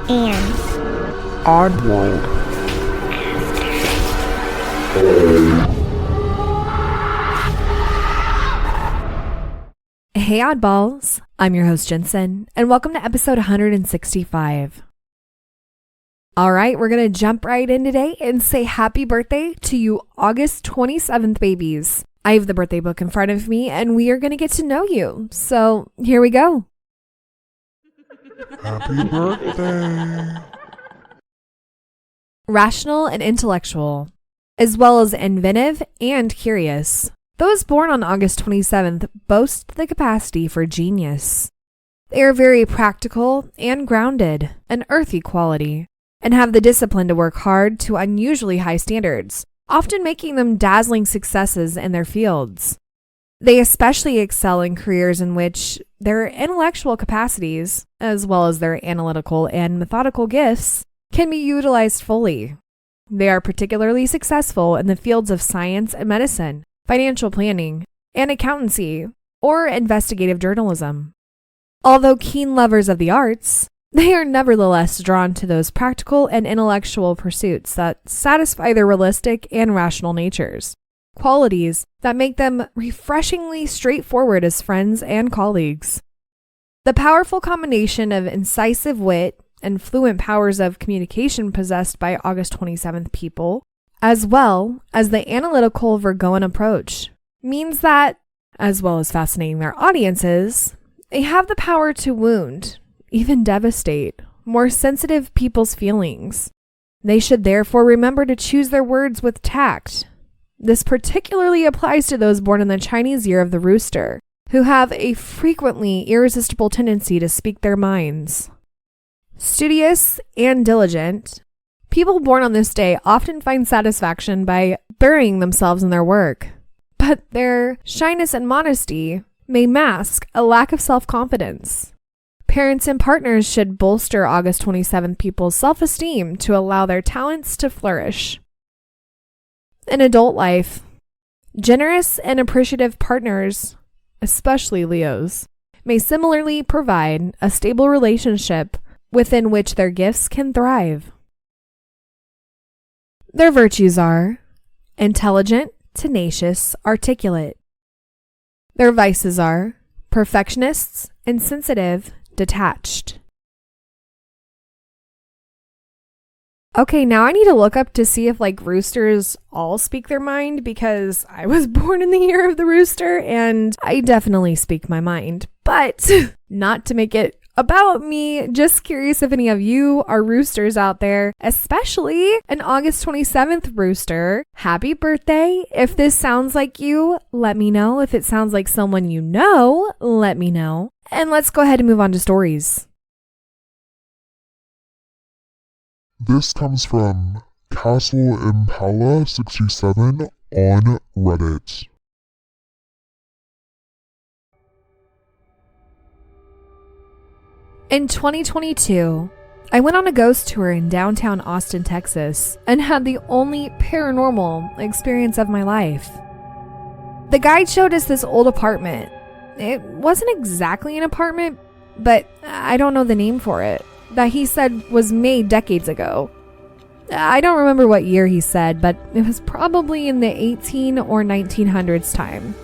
and Oddball. Hey Oddballs, I'm your host Jensen, and welcome to episode 165. Alright, we're going to jump right in today and say happy birthday to you August 27th babies. I have the birthday book in front of me and we are going to get to know you. So here we go. Happy birthday. Rational and intellectual, as well as inventive and curious. Those born on August 27th boast the capacity for genius. They are very practical and grounded, an earthy quality, and have the discipline to work hard to unusually high standards, often making them dazzling successes in their fields. They especially excel in careers in which their intellectual capacities, as well as their analytical and methodical gifts, can be utilized fully. They are particularly successful in the fields of science and medicine, financial planning, and accountancy, or investigative journalism. Although keen lovers of the arts, they are nevertheless drawn to those practical and intellectual pursuits that satisfy their realistic and rational natures, qualities that make them refreshingly straightforward as friends and colleagues. The powerful combination of incisive wit and fluent powers of communication possessed by August 27th people, as well as the analytical Virgoan approach, means that, as well as fascinating their audiences, they have the power to wound, even devastate, more sensitive people's feelings. They should therefore remember to choose their words with tact. This particularly applies to those born in the Chinese year of the rooster, who have a frequently irresistible tendency to speak their minds. Studious and diligent, people born on this day often find satisfaction by burying themselves in their work, but their shyness and modesty may mask a lack of self-confidence. Parents and partners should bolster August 27th people's self-esteem to allow their talents to flourish. In adult life, generous and appreciative partners, especially Leos, may similarly provide a stable relationship within which their gifts can thrive. Their virtues are intelligent, tenacious, articulate. Their vices are perfectionists, insensitive, detached. Okay, now I need to look up to see if roosters all speak their mind, because I was born in the year of the rooster and I definitely speak my mind. But not to make it about me, just curious if any of you are roosters out there, especially an August 27th rooster. Happy birthday. If this sounds like you, let me know. If it sounds like someone you know, let me know. And let's go ahead and move on to stories. This comes from Castle Impala 67 on Reddit. In 2022, I went on a ghost tour in downtown Austin, Texas, and had the only paranormal experience of my life. The guide showed us this old apartment. It wasn't exactly an apartment, but I don't know the name for it, that he said was made decades ago. I don't remember what year he said, but it was probably in the 18 or 1900s time.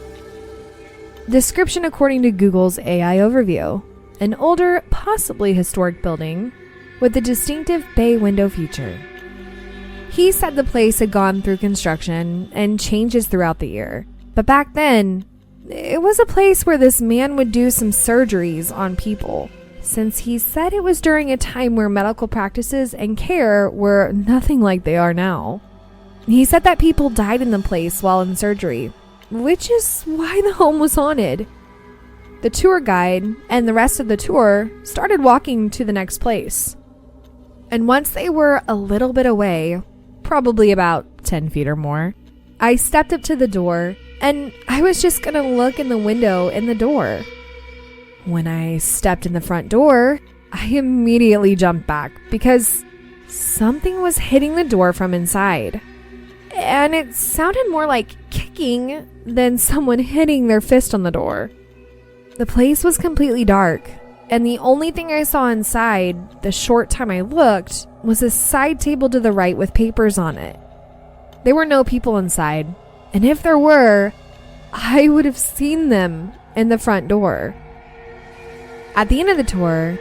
Description according to Google's AI overview: an older, possibly historic building with a distinctive bay window feature. He said the place had gone through construction and changes throughout the year, but back then, it was a place where this man would do some surgeries on people, since he said it was during a time where medical practices and care were nothing like they are now. He said that people died in the place while in surgery, which is why the home was haunted. The tour guide and the rest of the tour started walking to the next place. And once they were a little bit away, probably about 10 feet or more, I stepped up to the door and I was just gonna look in the window in the door. When I stepped in the front door, I immediately jumped back because something was hitting the door from inside. And it sounded more like kicking than someone hitting their fist on the door. The place was completely dark, And the only thing I saw inside the short time I looked was a side table to the right with papers on it. There were no people inside, and if there were, I would have seen them in the front door. At the end of the tour,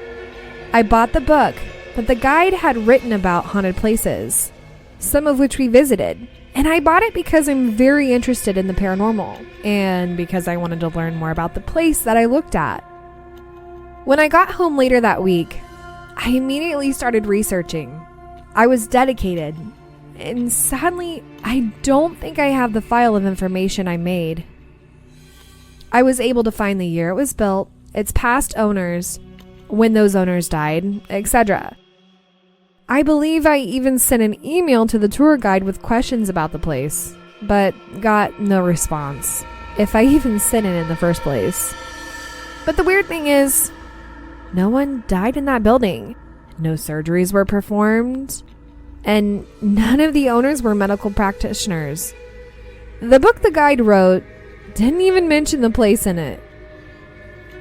I bought the book that the guide had written about haunted places, some of which we visited. And I bought it because I'm very interested in the paranormal and because I wanted to learn more about the place that I looked at. When I got home later that week, I immediately started researching. I was dedicated, and sadly, I don't think I have the file of information I made. I was able to find the year it was built, its past owners, when those owners died, etc. I believe I even sent an email to the tour guide with questions about the place, but got no response, if I even sent it in the first place. But the weird thing is, no one died in that building. No surgeries were performed, and none of the owners were medical practitioners. The book the guide wrote didn't even mention the place in it.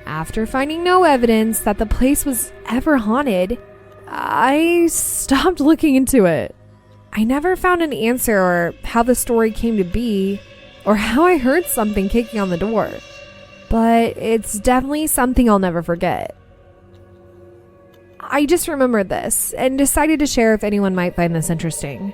After finding no evidence that the place was ever haunted, I stopped looking into it. I never found an answer or how the story came to be or how I heard something kicking on the door. But it's definitely something I'll never forget. I just remembered this and decided to share if anyone might find this interesting.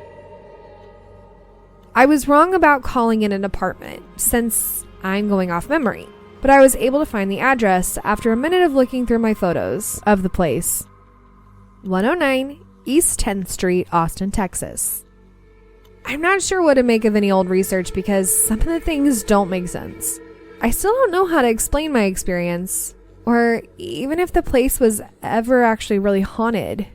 I was wrong about calling it an apartment since I'm going off memory, but I was able to find the address after a minute of looking through my photos of the place. 109 East 10th Street, Austin, Texas. I'm not sure what to make of any old research because some of the things don't make sense. I still don't know how to explain my experience, or even if the place was ever actually really haunted.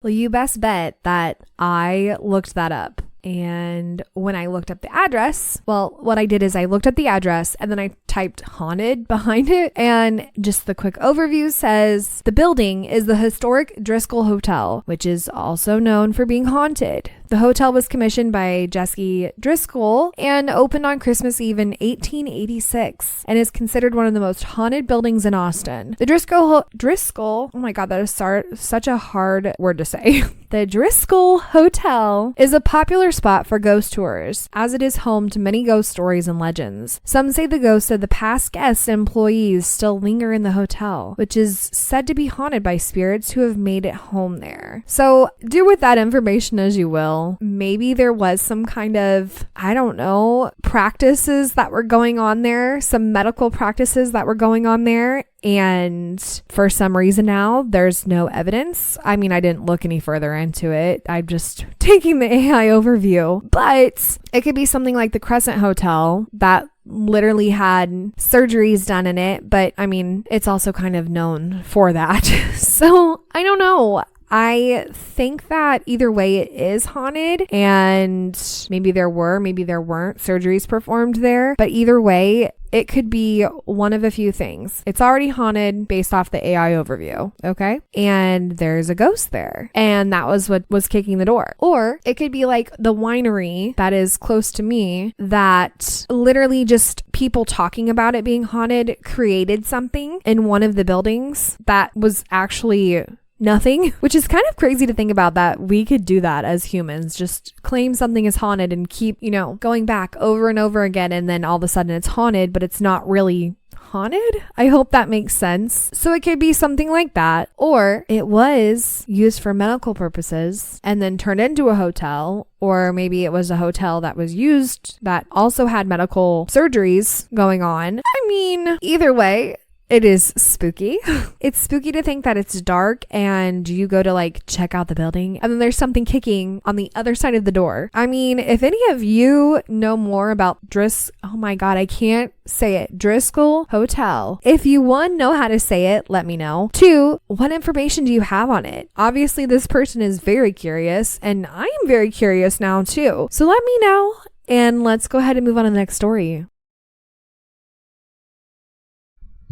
Well, you best bet that I looked that up. And when I looked up the address, well, what I did is I looked up the address and then I typed haunted behind it. And just the quick overview says the building is the historic Driscoll Hotel, which is also known for being haunted. The hotel was commissioned by Jesse Driscoll and opened on Christmas Eve in 1886 and is considered one of the most haunted buildings in Austin. The Driscoll, oh my God, that is such a hard word to say. The Driscoll Hotel is a popular spot for ghost tours, as it is home to many ghost stories and legends. Some say the ghosts of the past guests and employees still linger in the hotel, which is said to be haunted by spirits who have made it home there. So do with that information as you will. Maybe there was some kind of, I don't know, practices that were going on there, some medical practices that were going on there. And for some reason now, there's no evidence. I mean, I didn't look any further into it. I'm just taking the AI overview. But it could be something like the Crescent Hotel that literally had surgeries done in it. But I mean, it's also kind of known for that. So I don't know. I think that either way it is haunted, and maybe there were, maybe there weren't surgeries performed there, but either way, it could be one of a few things. It's already haunted based off the AI overview, okay? And there's a ghost there, and that was what was kicking the door. Or it could be like the winery that is close to me that literally just people talking about it being haunted created something in one of the buildings that was actually nothing, which is kind of crazy to think about that we could do that as humans, just claim something is haunted and keep, going back over and over again, and then all of a sudden it's haunted, but it's not really haunted. I hope that makes sense. So it could be something like that, or it was used for medical purposes and then turned into a hotel, or maybe it was a hotel that was used that also had medical surgeries going on. I mean, either way, it is spooky. It's spooky to think that it's dark and you go to check out the building and then there's something kicking on the other side of the door. I mean, if any of you know more about oh my God, I can't say it. Driscoll Hotel. If you, one, know how to say it, let me know. Two, what information do you have on it? Obviously, this person is very curious and I am very curious now too. So let me know and let's go ahead and move on to the next story.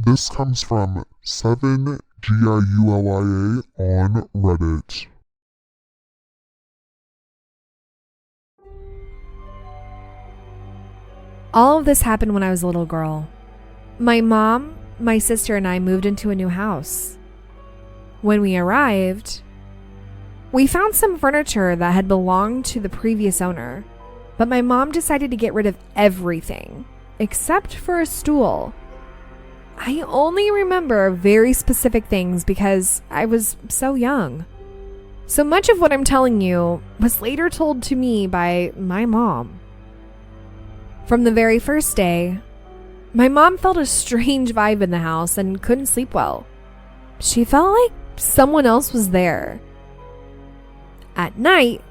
This comes from 7GIULIA on Reddit. All of this happened when I was a little girl. My mom, my sister, and I moved into a new house. When we arrived, we found some furniture that had belonged to the previous owner, but my mom decided to get rid of everything except for a stool. I only remember very specific things because I was so young. So much of what I'm telling you was later told to me by my mom. From the very first day, my mom felt a strange vibe in the house and couldn't sleep well. She felt like someone else was there. At night,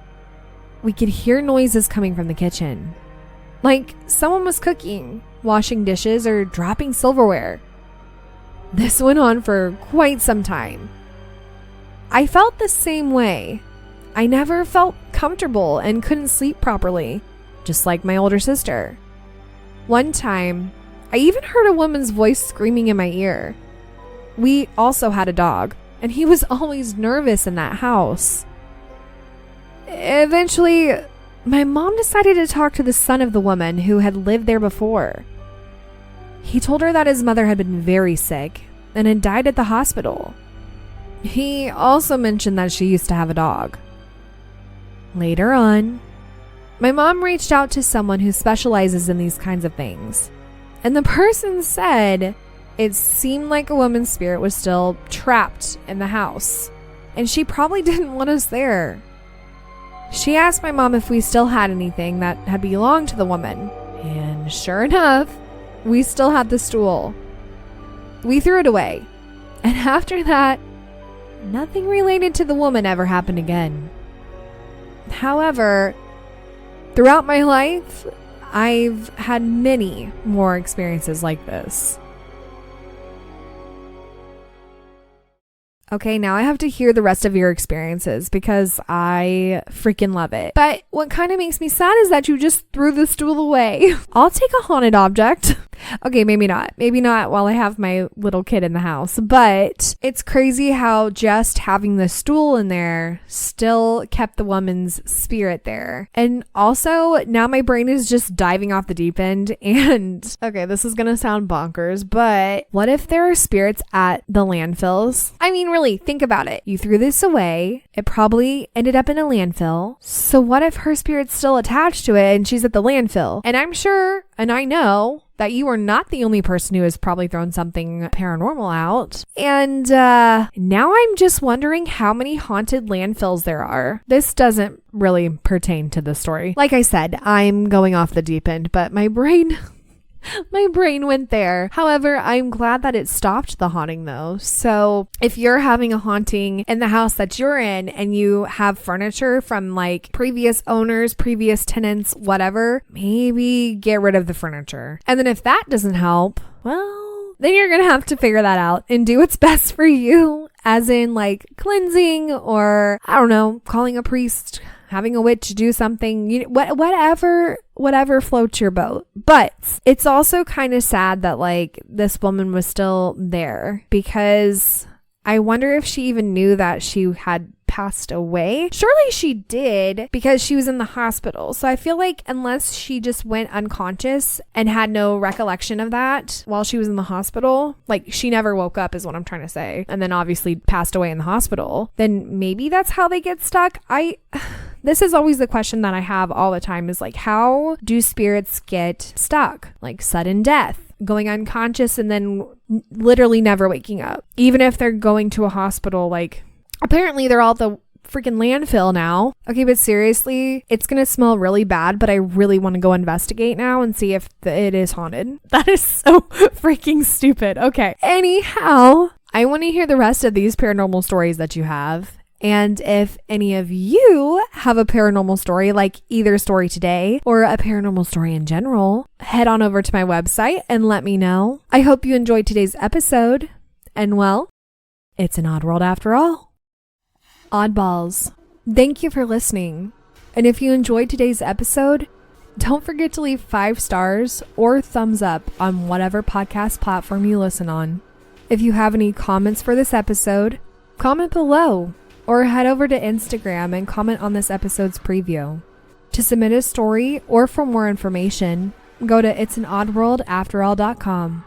we could hear noises coming from the kitchen, like someone was cooking, washing dishes, or dropping silverware. This went on for quite some time. I felt the same way. I never felt comfortable and couldn't sleep properly, just like my older sister. One time, I even heard a woman's voice screaming in my ear. We also had a dog, and he was always nervous in that house. Eventually, my mom decided to talk to the son of the woman who had lived there before. He told her that his mother had been very sick and had died at the hospital. He also mentioned that she used to have a dog. Later on, my mom reached out to someone who specializes in these kinds of things, and the person said it seemed like a woman's spirit was still trapped in the house, and she probably didn't want us there. She asked my mom if we still had anything that had belonged to the woman, and sure enough, we still had the stool. We threw it away, and after that, nothing related to the woman ever happened again. However, throughout my life, I've had many more experiences like this. Okay, now I have to hear the rest of your experiences because I freaking love it. But what kind of makes me sad is that you just threw the stool away. I'll take a haunted object. Okay, maybe not. Maybe not while I have my little kid in the house. But it's crazy how just having the stool in there still kept the woman's spirit there. And also, now my brain is just diving off the deep end. And okay, this is gonna sound bonkers, but what if there are spirits at the landfills? I mean, really, think about it. You threw this away. It probably ended up in a landfill. So what if her spirit's still attached to it and she's at the landfill? And I'm sure, and I know, that you are not the only person who has probably thrown something paranormal out. And now I'm just wondering how many haunted landfills there are. This doesn't really pertain to the story. Like I said, I'm going off the deep end, but my brain went there. However, I'm glad that it stopped the haunting though. So if you're having a haunting in the house that you're in and you have furniture from like previous owners, previous tenants, whatever, maybe get rid of the furniture. And then if that doesn't help, well, then you're going to have to figure that out and do what's best for you, as in like cleansing or, I don't know, calling a priest, having a witch do something, you know, whatever floats your boat. But it's also kind of sad that like this woman was still there, because I wonder if she even knew that she had passed away. Surely she did, because she was in the hospital. So I feel like unless she just went unconscious and had no recollection of that while she was in the hospital, like she never woke up is what I'm trying to say, and then obviously passed away in the hospital, then maybe that's how they get stuck. This is always the question that I have all the time, is like, how do spirits get stuck? Like sudden death, going unconscious, and then literally never waking up. Even if they're going to a hospital, like apparently they're all at the freaking landfill now. Okay, but seriously, it's gonna smell really bad, but I really want to go investigate now and see if it is haunted. That is so freaking stupid. Okay. Anyhow, I want to hear the rest of these paranormal stories that you have. And if any of you have a paranormal story, like either story today or a paranormal story in general, head on over to my website and let me know. I hope you enjoyed today's episode. And well, it's an odd world after all. Oddballs, thank you for listening. And if you enjoyed today's episode, don't forget to leave 5 stars or thumbs up on whatever podcast platform you listen on. If you have any comments for this episode, comment below. Or head over to Instagram and comment on this episode's preview. To submit a story or for more information, go to it'sanoddworldafterall.com.